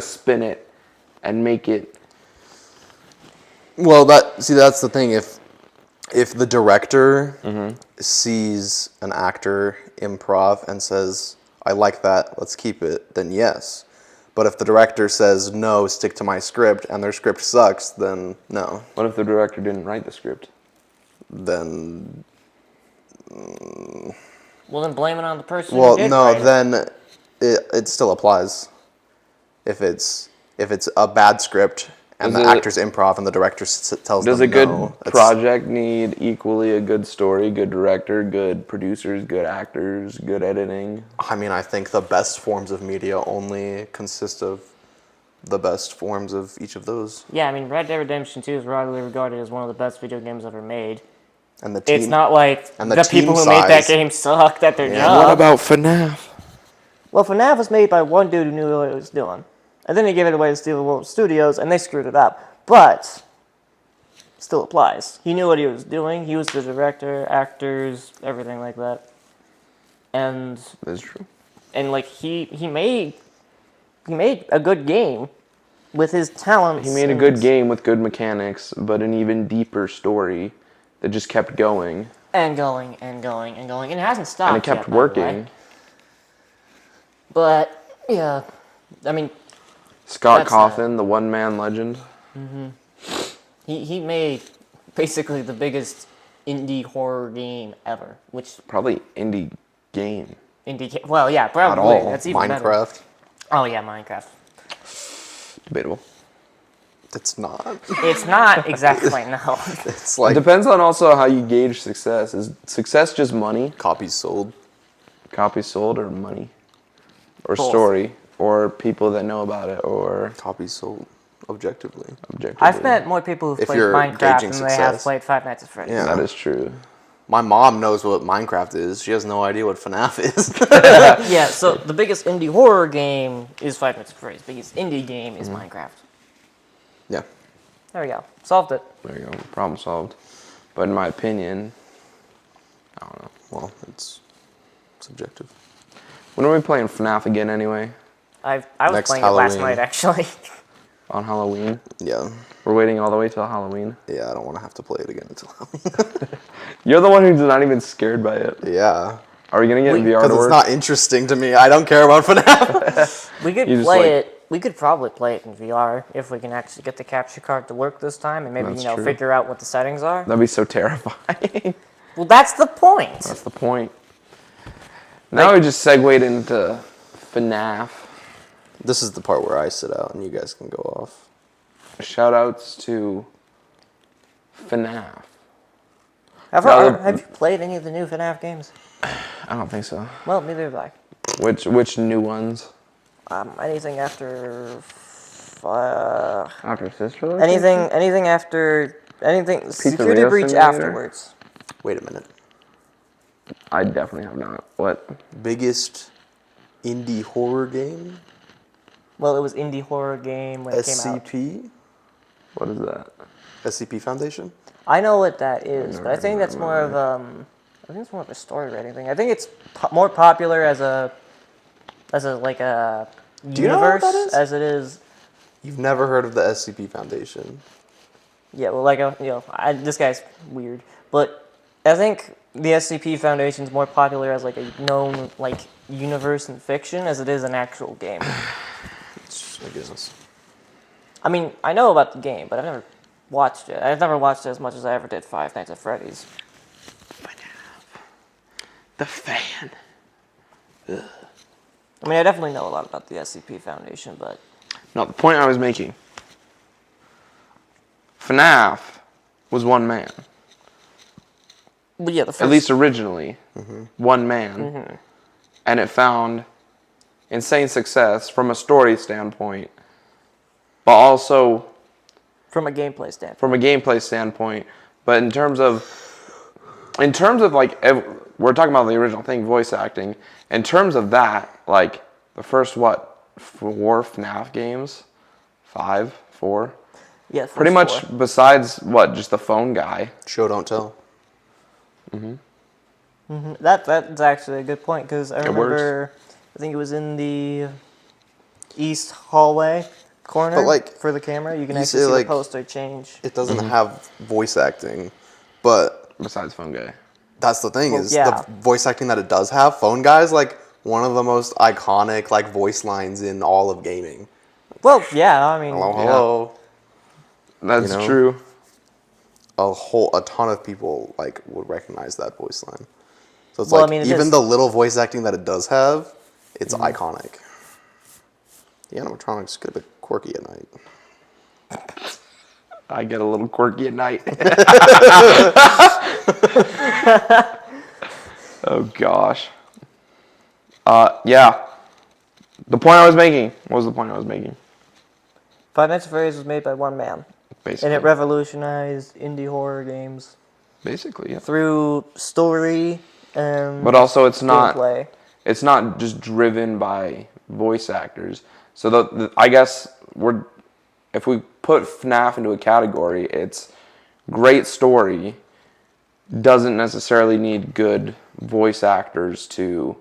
spin it and make it? Well, that's the thing. If the director sees an actor improv and says, "I like that, let's keep it," then yes. But if the director says, "No, stick to my script," and their script sucks, then no. What if the director didn't write the script? Then Well, then blame it on the person. well, who did no, write it. then it still applies. If it's a bad script and Does the it- actors improv and the director tells Does them a good no, it's- project need equally a good story, good director, good producers, good actors, good editing? I mean, I think the best forms of media only consist of the best forms of each of those. Yeah, I mean, Red Dead Redemption 2 is widely regarded as one of the best video games ever made. And the team. It's not like and the the people team who made that size. game suck, that they're Yeah. dumb. What about FNAF? Well, FNAF was made by one dude who knew what he was doing. And then he gave it away to Steel World Studios, and they screwed it up. But, still applies. He knew what he was doing. He was the director, actors, everything like that. And That's true. like he made a good game with his talents. He made a good game with good mechanics, but an even deeper story that just kept going. And going and going and going. And it hasn't stopped. And it kept yet, by the way. working. But, yeah. I mean, Scott That's Cawthon, the one-man legend. he made basically the biggest indie horror game ever. Which, Probably indie game. well, yeah, probably. all. That's even better. Minecraft. Oh, yeah, Minecraft. Debatable. It's not. It's not exactly, no. It's It like depends on also how you gauge success. Is success just money, copies sold. copies sold, or money? Or Both. story? Or people that know about it, or Copies sold objectively. objectively? I've met more people who've If played you're Minecraft gauging than they have success. played Five Nights at Freddy's. Yeah. That is true. My mom knows what Minecraft is. She has no idea what FNAF is. Yeah, so the biggest indie horror game is Five Nights at Freddy's. The biggest indie game is Minecraft. Yeah. There we go. Solved it. There you go. Problem solved. But in my opinion, I don't know. Well, it's subjective. When are we playing FNAF again anyway? I was Next playing it last Halloween. night, actually. On Halloween? Yeah. We're waiting all the way till Halloween. Yeah, I don't want to have to play it again until Halloween. You're the one who's not even scared by it. Yeah. Are we gonna get in VR Because to it's work? not interesting to me. I don't care about FNAF. We could You just play like- it. We could probably play it in VR if we can actually get the capture card to work this time and maybe, That's you know, true. figure out what the settings are. That'd be so terrifying. Well, that's the point. That's the point. Now we just segued into FNAF. This is the part where I sit out and you guys can go off. Shoutouts to FNAF. Have you played any of the new FNAF games? I don't think so. Well, neither have I. Which new ones? Anything after... After Sister? anything after... Anything... Security Pizzeria Breach Simulator? afterwards. Wait a minute. I definitely have not. What? Biggest indie horror game? Well, it was indie horror game when it came out. SCP? What is that? SCP Foundation? I know what that is, never but I think heard that's of more of I think it's more of a story writing thing. I think it's more popular as a like a Do you know what universe that is? as it is. You've never heard of the SCP Foundation? Yeah, well, like this guy's weird, but I think the SCP Foundation is more popular as like a known like universe in fiction as it is an actual game. I guess. I mean, I know about the game, but I've never watched it. I've never watched it as much as I ever did Five Nights at Freddy's. The fan. I mean, I definitely know a lot about the SCP Foundation, but No, the point I was making. FNAF was one man. yeah, the first, At least originally. One man. And it found insane success from a story standpoint, but also from a gameplay standpoint. from a gameplay standpoint. But in terms of like, we're talking about the original thing, voice acting. In terms of that, like the first 4 FNAF games, 4. Yeah, first Pretty much four. besides just the phone guy. Show, don't tell. That's actually a good point because I works. remember, I think it was in the east hallway corner But, like, for the camera. You can you actually say, see like, the poster change. It doesn't have voice acting, but Besides phone guy. that's the thing Well, is yeah. the voice acting that it does have. Phone Guy's like one of the most iconic like voice lines in all of gaming. Well, yeah, I mean, Hello, hello. That's You know? true. A ton of people like would recognize that voice line. So it's Well, like I mean, it even is- the little voice acting that it does have, it's iconic. The animatronics get a bit quirky at night. I get a little quirky at night. Oh gosh. Yeah. The point I was making. What was the point I was making? Five Nights at Freddy's was made by one man, Basically. and it revolutionized indie horror games Basically, yeah. through story and But also, it's not. gameplay. It's not just driven by voice actors. So I guess if we put FNAF into a category, it's great story, doesn't necessarily need good voice actors to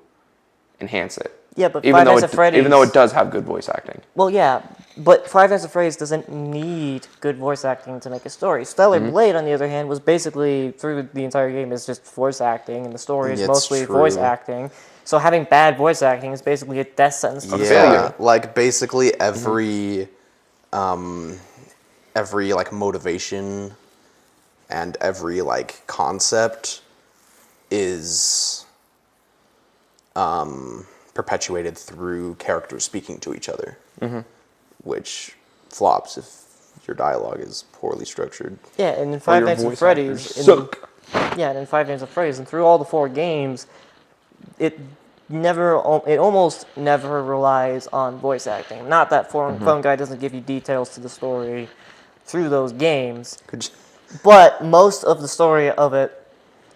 enhance it. Yeah, but Even Five though Nights at Freddy's. even though it does have good voice acting. Well, yeah, but Five Nights at Freddy's doesn't need good voice acting to make a story. Stellar Blade, on the other hand, was basically, through the entire game, is just voice acting, and the story is It's mostly true. voice acting. So having bad voice acting is basically a death sentence to the Yeah, story. like basically every like motivation and every like concept is perpetuated through characters speaking to each other, which flops if your dialogue is poorly structured. Yeah, and in Five your Nights at voice Freddy's, actors suck. yeah, and in Five Nights at Freddy's, and through all the 4 games, it almost never relies on voice acting. Not that Phone Guy doesn't give you details to the story through those games, Could you, but most of the story of it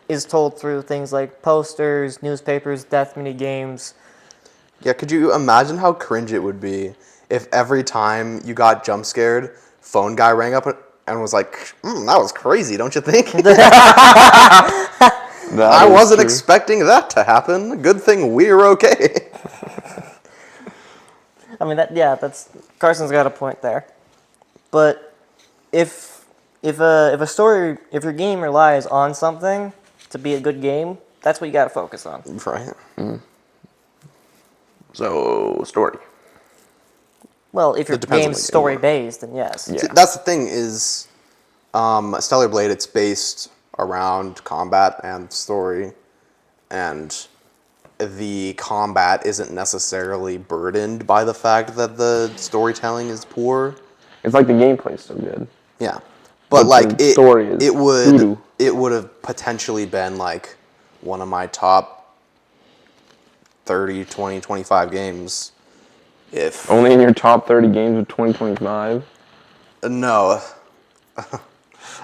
is told through things like posters, newspapers, death mini games. yeah, could you imagine how cringe it would be if every time you got jump scared, Phone Guy rang up and was like, that was crazy, don't you think? I wasn't expecting that to happen. Good thing we're okay. I mean, that's Carson's got a point there. But if your game relies on something to be a good game, that's what you got to focus on. Right. So, story. Well, if your It depends on game's the game. story based, then yes. Yeah. See, that's the thing is, Stellar Blade, it's based around combat and story, and the combat isn't necessarily burdened by the fact that the storytelling is poor. It's like the gameplay's so good. Yeah, but But like the story is doo-doo. it would have potentially been like one of my top 30, 20, 25 games if Only in your top 30 games of 2025. no.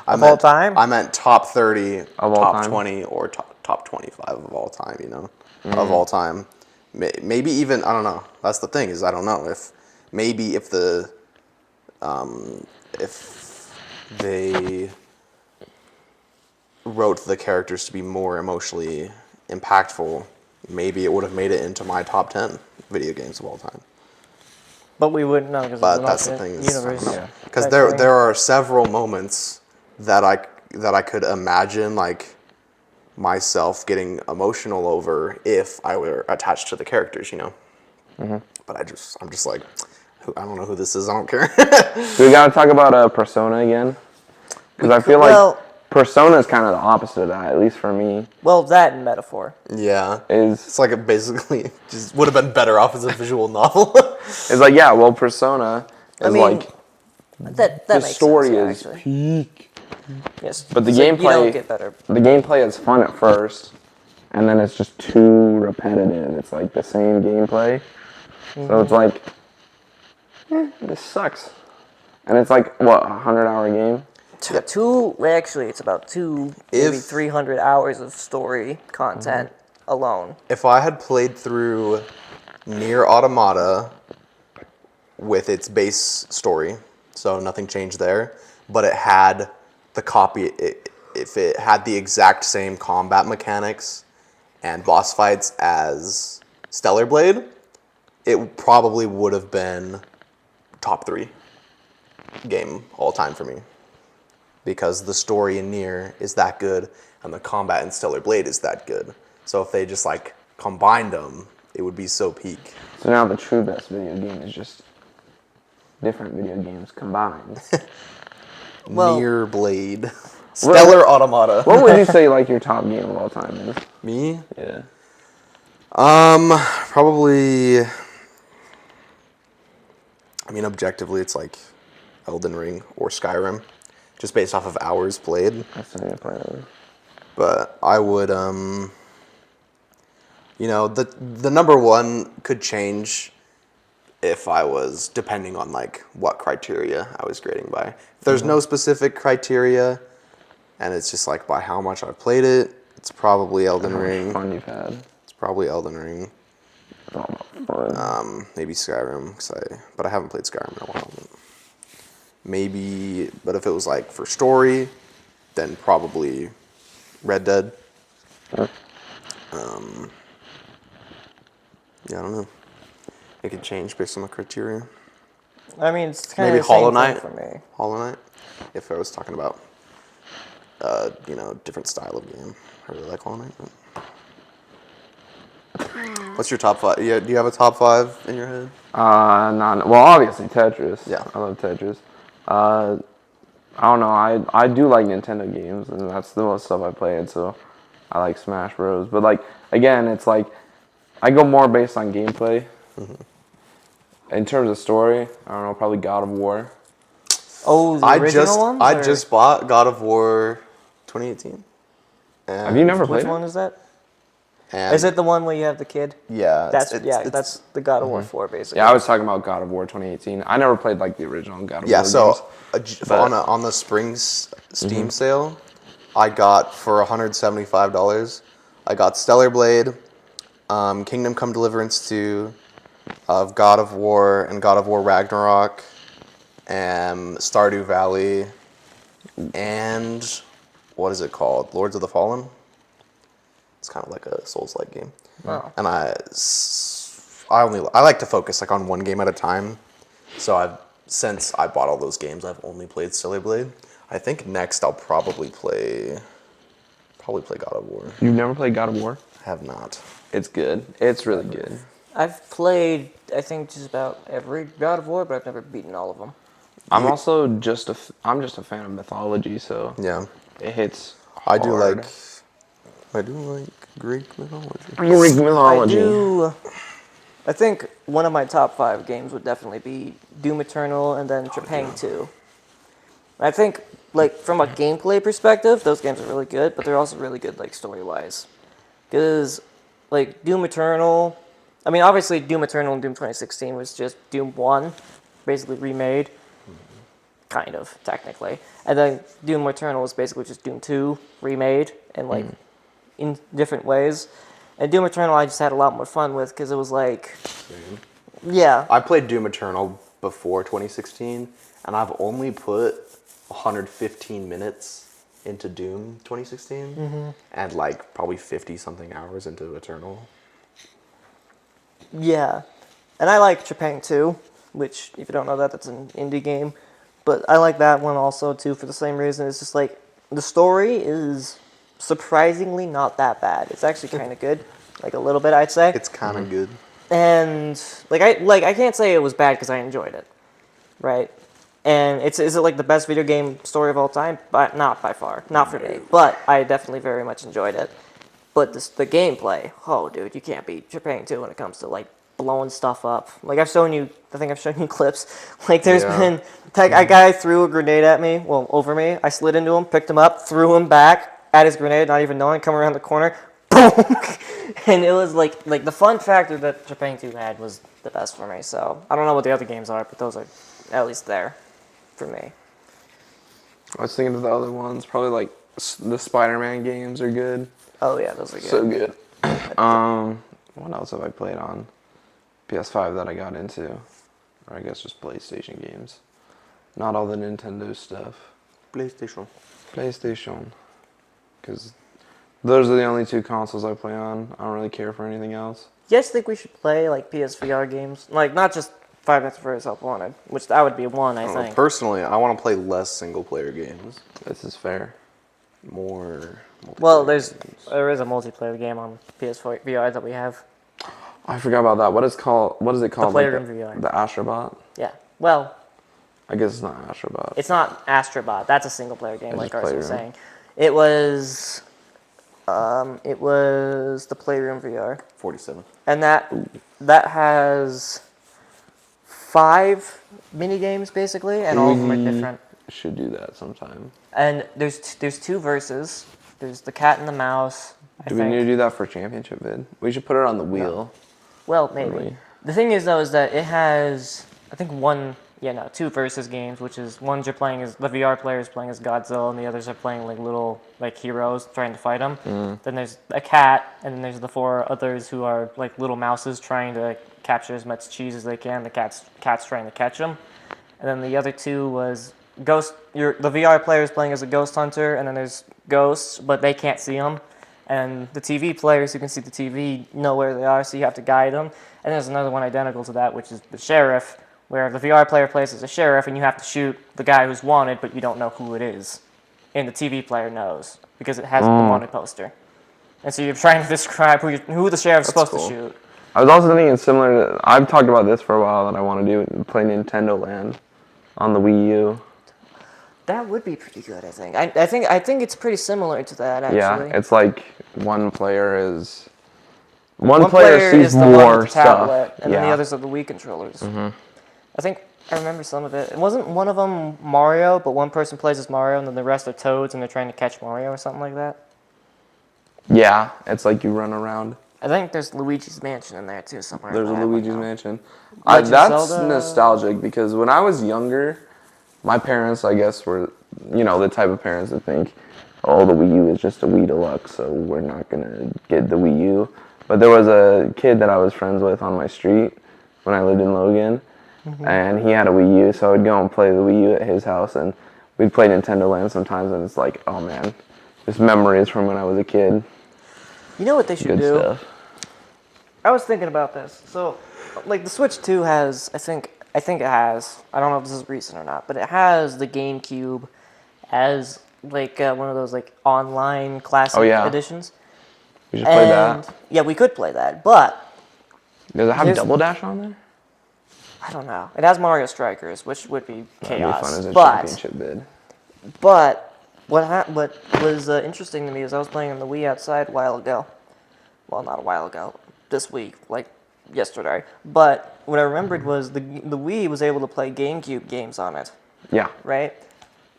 Of all time? I meant top 30, Of all top time? 20, or top 25 of all time, of all time. Maybe even, I don't know. That's the thing is I don't know. If they wrote the characters to be more emotionally impactful, maybe it would have made it into my top 10 video games of all time. But we wouldn't know because But it's an that's the alternate thing is, universe. because Technically. there are several moments that I could imagine like myself getting emotional over if I were attached to the characters, But I'm just like, I don't know who this is. I don't care. Do we gotta talk about Persona again? Because I feel like Persona is kind of the opposite of that, at least for me. Well, that and metaphor. Yeah, Is it's like it basically just would have been better off as a visual novel. it's like yeah, well, Persona is like that the makes story sense, is actually. peak, Yes, but the so gameplay you don't get better. the gameplay is fun at first, and then it's just too repetitive. It's like the same gameplay, so it's like, this sucks. And it's like what, a 100-hour game? Actually, it's about maybe 300 hours of story content alone. If I had played through Nier Automata with its base story, so nothing changed there, but it had if it had the exact same combat mechanics and boss fights as Stellar Blade, it probably would have been top 3 game all time for me. Because the story in Nier is that good and the combat in Stellar Blade is that good. So if they just like combined them, it would be so peak. So now the true best video game is just different video games combined. Well- Nier Blade. Stellar Automata. What would you say like your top game of all time is? Me? Yeah. Probably, I mean, objectively, it's like Elden Ring or Skyrim, just based off of hours played. That's the name of But I would, the number one could change if I was, depending on like what criteria I was grading by. If there's no specific criteria, and it's just like by how much I've played it, it's probably Elden Ring. Fun you've had. It's probably Elden Ring. It's all about fun. Maybe Skyrim, but I haven't played Skyrim in a while. Maybe, but if it was like for story, then probably Red Dead. Huh? Yeah, I don't know. It could change based on the criteria. I mean, it's kind Maybe of the same Hollow thing Knight. for me. Hollow Knight, if I was talking about, different style of game. I really like Hollow Knight. What's your top 5? Yeah, do you have a top 5 in your head? Well, obviously Tetris. Yeah. I love Tetris. I don't know. I do like Nintendo games, and that's the most stuff I played. So I like Smash Bros. But like again, it's like I go more based on gameplay. In terms of story, I don't know. Probably God of War. Oh, the original ones? I or- just bought God of War 2018. Have you never played Which it? one is that? And Is it the one where you have the kid? Yeah. That's it's- that's the God of War 4, basically. Yeah, I was talking about God of War 2018. I never played like the original God of Yeah, War so games. on the Springs Steam sale, I got for $175. I got Stellar Blade, Kingdom Come Deliverance 2, of God of War and God of War Ragnarok, and Stardew Valley, and what is it called? Lords of the Fallen. It's kind of like a Souls-like game. Oh. And I like to focus like on one game at a time. So since I bought all those games, I've only played Stellar Blade. I think next I'll probably play God of War. You've never played God of War? I have not. It's good. It's really good. I've played, I think, just about every God of War, but I've never beaten all of them. I'm also I'm just a fan of mythology, so Yeah. it hits I do hard. like Greek mythology. Greek mythology. I think one of my top 5 games would definitely be Doom Eternal and then Trepang 2. I think, like, from a gameplay perspective, those games are really good, but they're also really good, like, story-wise. Because, like, Doom Eternal... I mean, obviously, Doom Eternal and Doom 2016 was just Doom 1, basically remade. Kind of, technically. And then Doom Eternal was basically just Doom 2 remade, and, like, in different ways. And Doom Eternal I just had a lot more fun with, because it was like... Yeah. I played Doom Eternal before 2016, and I've only put 115 minutes into Doom 2016, and like probably 50-something hours into Eternal. Yeah. And I like Trepang 2, which, if you don't know that, that's an indie game. But I like that one also, too, for the same reason. It's just like, the story is surprisingly not that bad. It's actually kind of good. Like, a little bit, I'd say. It's kind of good. And, I can't say it was bad because I enjoyed it. Right? And is it like the best video game story of all time? But not by far. Not for me. But I definitely very much enjoyed it. But the gameplay, oh, dude, you can't beat Trepang 2 when it comes to, like, blowing stuff up. Like, I think I've shown you clips. Like, there's been, a guy threw a grenade at me, well, over me. I slid into him, picked him up, threw him back at his grenade, not even knowing, come around the corner, boom! And it was, like the fun factor that Trepang 2 had was the best for me. So, I don't know what the other games are, but those are at least there for me. I was thinking of the other ones. Probably like the Spider-Man games are good. Oh, yeah, those are good. So good. What else have I played on PS5 that I got into? Or I guess just PlayStation games. Not all the Nintendo stuff. PlayStation. Because those are the only 2 consoles I play on. I don't really care for anything else. You guys think we should play, like, PSVR games? Like, not just Five Nights at Freddy's Help Wanted, which that would be one, I think. Personally, I want to play less single-player games. This is fair. More. Well, multiplayer games. there is a multiplayer game on PS4 VR that we have. I forgot about that. What is it called? Playroom VR. The Astrobot? Yeah. Well, I guess it's not Astrobot. it's not Astrobot. That's a single player game, It's like just Arce was Playroom. saying. It was the Playroom VR, 47. and that has 5 mini games basically, and all of them are different. Should do that sometime. And there's 2 verses. There's the cat and the mouse. Do we need to do that for championship vid? We should put it on the wheel. Well, maybe. Really? The thing is, though, is that it has, I think, 2 versus games, which is ones you're playing as, the VR player is playing as Godzilla, and the others are playing like little, like, heroes trying to fight him. Then there's a cat, and then there's the 4 others who are like little mouses trying to capture as much cheese as they can. The cat's trying to catch them. And then the other 2 was the VR player is playing as a ghost hunter, and then there's ghosts, but they can't see them. And the TV players who can see the TV know where they are, so you have to guide them. And there's another one identical to that, which is the sheriff, where the VR player plays as a sheriff, and you have to shoot the guy who's wanted, but you don't know who it is. And the TV player knows, because it has the wanted poster. And so you're trying to describe who the sheriff's supposed to shoot. I was also thinking similar to, I've talked about this for a while that I want to do, play Nintendo Land on the Wii U. That would be pretty good, I think. I think it's pretty similar to that, actually. Yeah, it's like one player sees is the one more with the tablet, stuff. and then the others are the Wii controllers. I think I remember some of it. It wasn't one of them Mario, but one person plays as Mario, and then the rest are Toads, and they're trying to catch Mario or something like that. Yeah, it's like you run around. I think there's Luigi's Mansion in there, too, somewhere. There's a I Luigi's don't know. Mansion. Legend of That's Zelda. nostalgic because when I was younger, my parents, I guess, were, the type of parents that think, oh, the Wii U is just a Wii Deluxe, so we're not going to get the Wii U. But there was a kid that I was friends with on my street when I lived in Logan, and he had a Wii U, so I would go and play the Wii U at his house, and we'd play Nintendo Land sometimes, and it's like, oh man, just memories from when I was a kid. You know what they should Good do? stuff. I was thinking about this. So, like, the Switch 2 has, I think it has, I don't know if this is recent or not, but it has the GameCube as, like, one of those, like, online classic editions. We should play that. Yeah, we could play that, but Does it have Here's- Double Dash on there? I don't know. It has Mario Strikers, which would be That'd be chaos. fun as a but championship bid. But What was interesting to me is I was playing on the Wii outside a while ago. Well, not a while ago. This week, like yesterday. But what I remembered was the Wii was able to play GameCube games on it, Yeah. right?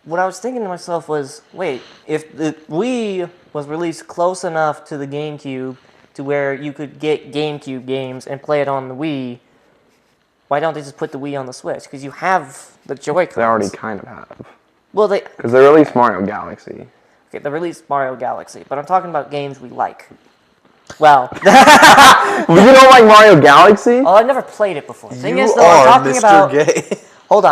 What I was thinking to myself was, wait, if the Wii was released close enough to the GameCube to where you could get GameCube games and play it on the Wii, why don't they just put the Wii on the Switch? Because you have the Joy-Cons. They already kind of have. Well, they Because they released Mario Galaxy. okay, they released Mario Galaxy, but I'm talking about games we like. Well, You don't like Mario Galaxy? oh, I've never played it before. The thing You is, though, I'm are talking Mr. about. Gay. Hold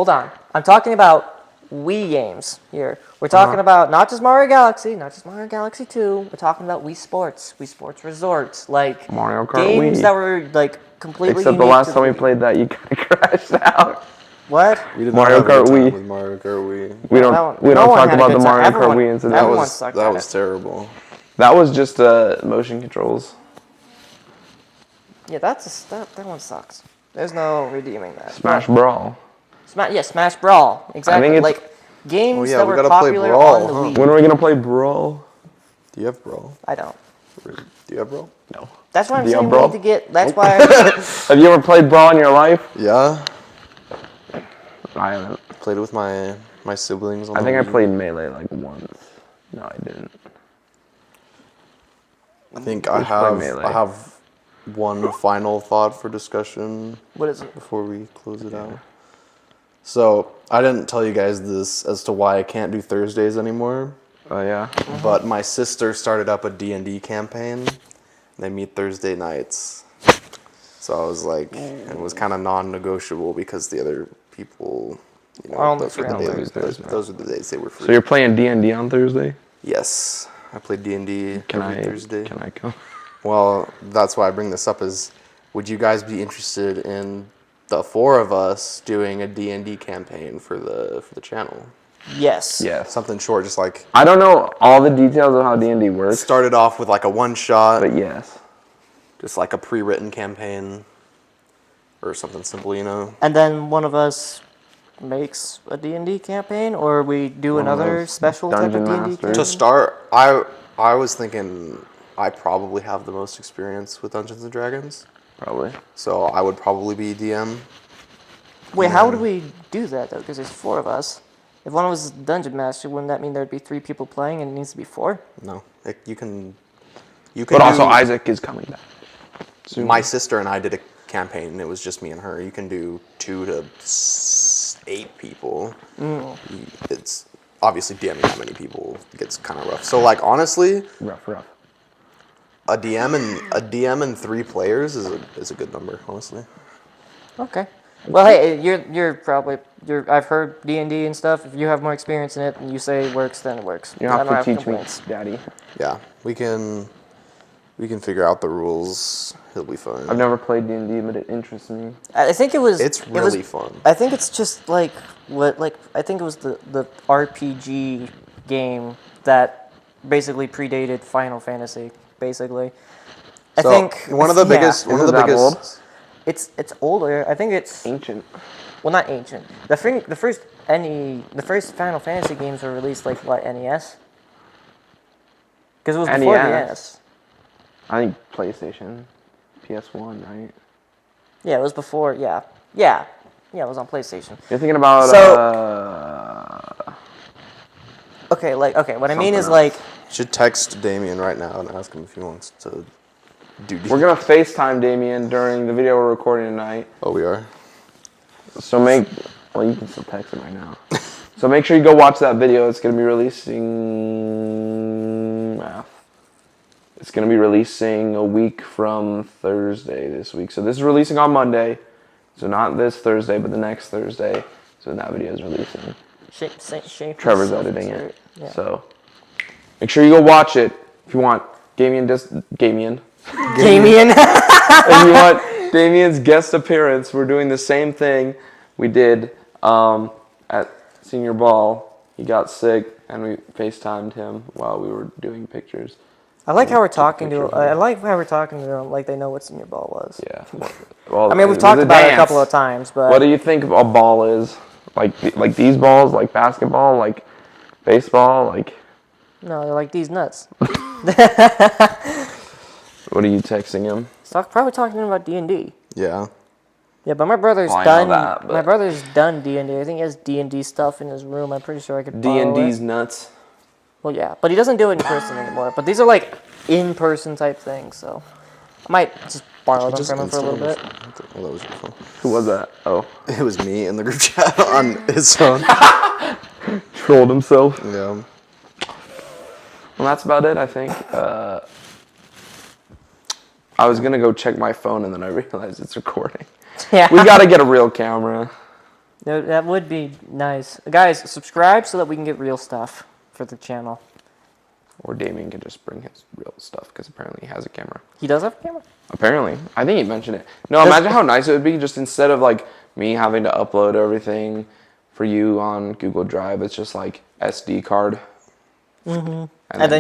on. I'm talking about Wii games here. We're talking about not just Mario Galaxy, not just Mario Galaxy 2. We're talking about Wii Sports Resorts, like Mario Kart games Wii. that were like completely. Except the unique last to time we Wii. played that, you kind of crashed out. What? We did Mario not have a Kart good time Wii. with Mario Kart Wii. We No don't one talk had a about good the time. Mario Kart Everyone- Wii incident. everyone That sucked That at was it. terrible. was just motion controls. Yeah, that one sucks. There's no redeeming that. Smash Brawl. Smash Brawl. Exactly. it's- Like games Oh, yeah, that we were gotta play popular Brawl, on the huh? Wii. When are we gonna play Brawl? Do you have Brawl? I don't. Do you have Brawl? No. That's why I'm Do you saying have we Brawl? need to get. That's why. Have you ever played Brawl in your life? Yeah. I haven't. Played it with my siblings. On I the think I Wii. played Melee like once. No, I didn't. I think Let's play Melee. I have one final thought for discussion What is it? before we close it out. So I didn't tell you guys this as to why I can't do Thursdays anymore, Oh yeah. but my sister started up a D&D campaign. They meet Thursday nights. So I was like, it was kind of non-negotiable because the other people, you know, Only those were, free on those were the days they were free. So you're playing D&D on Thursday? Yes, I played D&D every Thursday. Can I come? Well, that's why I bring this up is, would you guys be interested in the four of us doing a D&D campaign for the channel? Yes. Yes. Something short, just like I don't know all the details of how D&D works, started off with like a one shot, but yes. just like a pre-written campaign or something simple, you know. And then one of us makes a D&D campaign, or we do One of another those special type of dungeon D&D masters. campaign. To start, I was thinking I probably have the most experience with Dungeons and Dragons, Probably. so I would probably be DM. Wait, how would we do that though? Because there's four of us. If one of us is dungeon master, wouldn't that mean there'd be 3 people playing and it needs to be 4? No, you can. But also do- Isaac is coming back. Soon. My sister and I did a campaign, and it was just me and her. You can do 2 to 8 people. It's obviously DMing that many people gets kind of rough. So like honestly, Rough. a DM and 3 players is a good number. Honestly, Okay. Well, hey, you're probably I've heard D&D and stuff. If you have more experience in it and you say it works, then it works. You I have don't to teach complaints. me, Daddy. yeah, we can figure out the rules. It'll be fun. I've never played D&D, but it interests me. I think it was. It's it was- really fun. I think it's just like I think it was the RPG game that basically predated Final Fantasy. Basically, I So think one of the biggest Is it that old? It's older. I think it's Ancient. well, not ancient. The first Final Fantasy games were released like what, NES? Because it was before the NES. NES. I think PlayStation. PS1, right? Yeah, it was before. Yeah, it was on PlayStation. You're thinking about Okay, what I mean is Something like. You should text Damian right now and ask him if he wants to do. we're gonna FaceTime Damian during the video we're recording tonight. Oh, we are. So you can still text him right now. So make sure you go watch that video. It's gonna be releasing. It's gonna be releasing a week from Thursday this week. So this is releasing on Monday. So not this Thursday, but the next Thursday. So that video is releasing. Trevor's editing it. Yeah. So make sure you go watch it if you want Damian. Damian. If you want Damian's guest appearance, we're doing the same thing we did at Senior Ball. He got sick, and we FaceTimed him while we were doing pictures. I like how we're talking picture to. of him. I like how we're talking to them like they know what Senior Ball was. Yeah. Well, I mean, it we've was talked about it a dance. couple of times, but What do you think a ball is? Like these balls, like basketball, like Baseball, like, No, they're like these nuts. what are you texting him? He's probably talking about D&D. Yeah. Yeah, but my brother's Well, I done. know that, but- My brother's done D&D. I think he has D&D stuff in his room. I'm pretty sure I could borrow D&D's it. nuts. Well, yeah, but he doesn't do it in person anymore. But these are like in-person type things, so I might just borrow them from him for a little bit. Oh, that was your phone. Who was that? Oh. It was me in the group chat on his phone. Trolled himself. Yeah. Well, that's about it, I think. I was going to go check my phone, and then I realized it's recording. Yeah, We got to get a real camera. that would be nice. Guys, subscribe so that we can get real stuff for the channel. Or Damian can just bring his real stuff, because apparently he has a camera. He does have a camera? Apparently. I think he mentioned it. No, imagine how nice it would be just instead of like me having to upload everything for you on Google Drive, it's just like SD card. Mm-hmm. And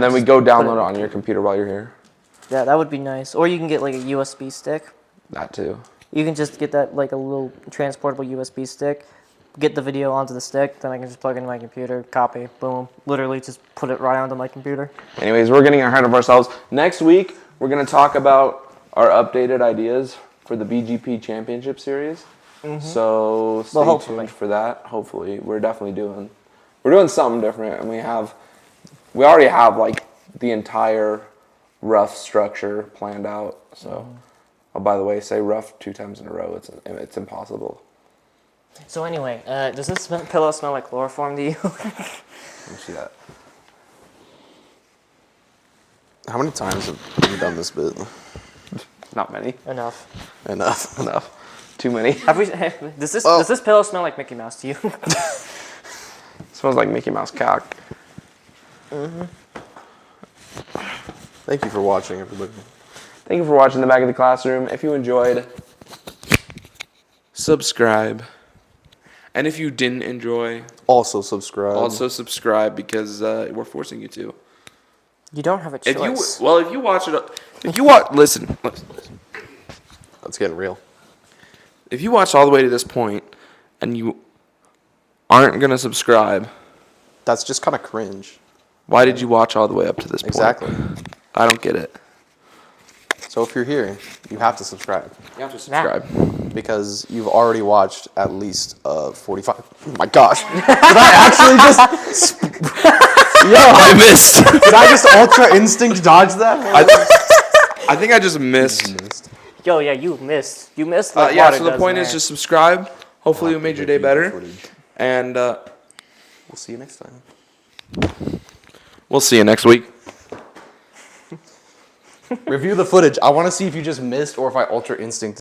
then we go download it on your computer while you're here. Yeah, that would be nice. Or you can get like a USB stick. That too. You can just get that like a little transportable USB stick, get the video onto the stick, then I can just plug it into my computer, copy, boom. Literally just put it right onto my computer. Anyways, we're getting ahead of ourselves. Next week, we're going to talk about our updated ideas for the BGP Championship Series. Mm-hmm. So stay tuned for that. Hopefully, we're doing something different, and we already have like the entire rough structure planned out. So, oh, by the way, say rough 2 times in a row. It's impossible. So anyway, does this pillow smell like chloroform to you? Let me see that. How many times have you done this bit? Not many. Enough. Enough. Too many. Does this pillow smell like Mickey Mouse to you? Smells like Mickey Mouse cock. Mm-hmm. Thank you for watching, everybody. Thank you for watching The Back of the Classroom. If you enjoyed, subscribe. And if you didn't enjoy, Also subscribe. subscribe because we're forcing you to. You don't have a choice. If you watch it, listen. That's getting real. If you watched all the way to this point and you aren't gonna subscribe, That's just kind of cringe. why did you watch all the way up to this point? Exactly. I don't get it. So if you're here, you have to subscribe. You have to subscribe. Because you've already watched at least 45. Oh my gosh. Did I actually just... Yo, I missed. did I just Ultra Instinct dodge that? I think I just missed. Yo, yeah, you missed. You missed. Like Yeah. water So the does point in is there. just subscribe. Hopefully, we made your day better. And We'll see you next time. we'll see you next week. Review the footage. I want to see if you just missed or if I Ultra Instinct